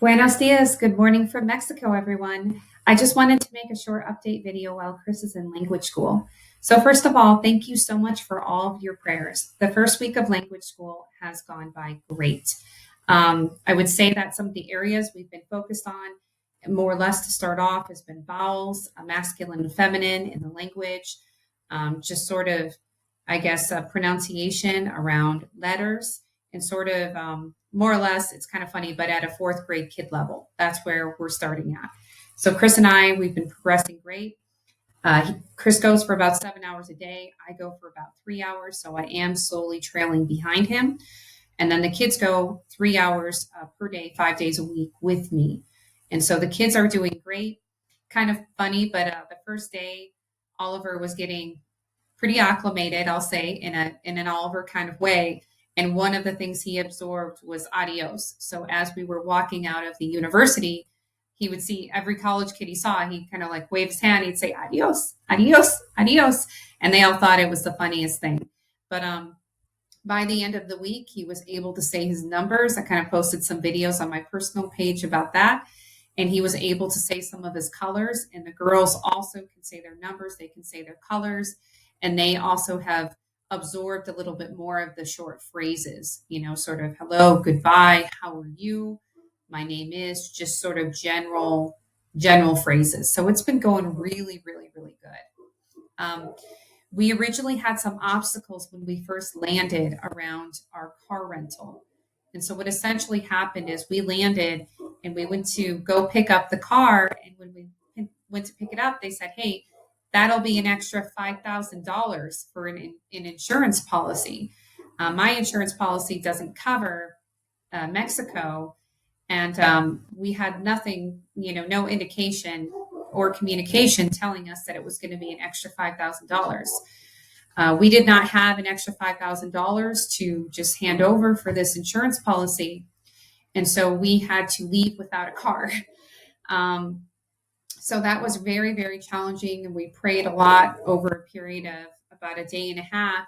Buenos dias. Good morning from Mexico, everyone. I just wanted to make a short update video while Chris is in language school. So first of all, thank you so much for all of your prayers. The first week of language school has gone by great. I would say that some of the areas we've been focused on, more or less to start off, has been vowels, masculine and feminine in the language, just sort of, I guess, pronunciation around letters and sort of more or less, it's kind of funny, but at a fourth grade kid level. That's where we're starting at. So Chris and I, we've been progressing great. Chris goes for about 7 hours a day. I go for about 3 hours. So I am slowly trailing behind him. And then the kids go 3 hours per day, 5 days a week with me. And so the kids are doing great. Kind of funny, but the first day, Oliver was getting pretty acclimated, I'll say, in an Oliver kind of way. And one of the things he absorbed was adios. So as we were walking out of the university, he would see every college kid he saw. He'd kind of like wave his hand. He'd say adios, adios, adios, and they all thought it was the funniest thing. But by the end of the week, he was able to say his numbers. I kind of posted some videos on my personal page about that. And he was able to say some of his colors. And the girls also can say their numbers. They can say their colors. And they also have absorbed a little bit more of the short phrases, sort of hello, goodbye, how are you? My name is, just sort of general phrases. So it's been going really, really, really good. We originally had some obstacles when we first landed around our car rental. And so what essentially happened is we landed and we went to go pick up the car. And when we went to pick it up, they said, hey, that'll be an extra $5,000 for an insurance policy. My insurance policy doesn't cover Mexico. And we had nothing, no indication or communication telling us that it was going to be an extra $5,000. We did not have an extra $5,000 to just hand over for this insurance policy. And so we had to leave without a car. So that was very, very challenging. And we prayed a lot over a period of about a day and a half.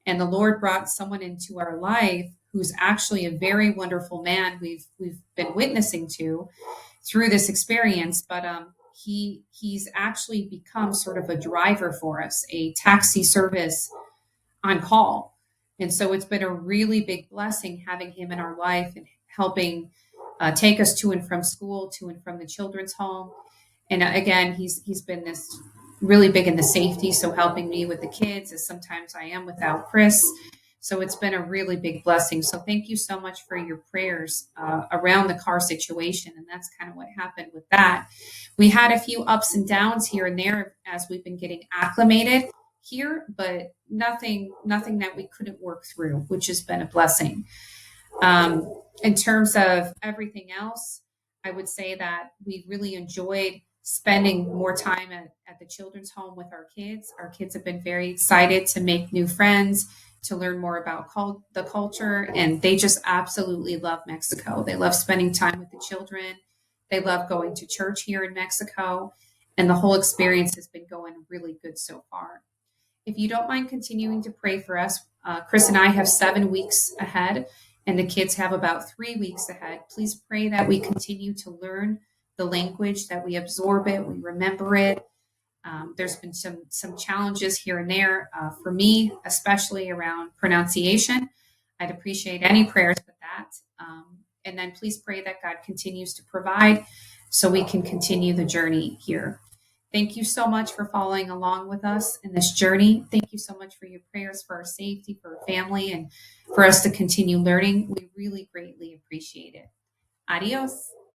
And the Lord brought someone into our life who's actually a very wonderful man we've been witnessing to through this experience. But he's actually become sort of a driver for us, a taxi service on call. And so it's been a really big blessing having him in our life and helping take us to and from school, to and from the children's home. And again, he's been this really big in the safety. So helping me with the kids, as sometimes I am without Chris. So it's been a really big blessing. So thank you so much for your prayers around the car situation. And that's kind of what happened with that. We had a few ups and downs here and there as we've been getting acclimated here, but nothing that we couldn't work through, which has been a blessing. In terms of everything else, I would say that we really enjoyed spending more time at the children's home with our kids. Our kids have been very excited to make new friends, to learn more about the culture, and they just absolutely love Mexico. They love spending time with the children. They love going to church here in Mexico, and the whole experience has been going really good so far. If you don't mind continuing to pray for us, Chris and I have 7 weeks ahead, and the kids have about 3 weeks ahead. Please pray that we continue to learn the language, that we absorb it, we remember it. There's been some challenges here and there for me, especially around pronunciation. I'd appreciate any prayers for that. And then please pray that God continues to provide so we can continue the journey here. Thank you so much for following along with us in this journey. Thank you so much for your prayers for our safety, for our family, and for us to continue learning. We really greatly appreciate it. Adios.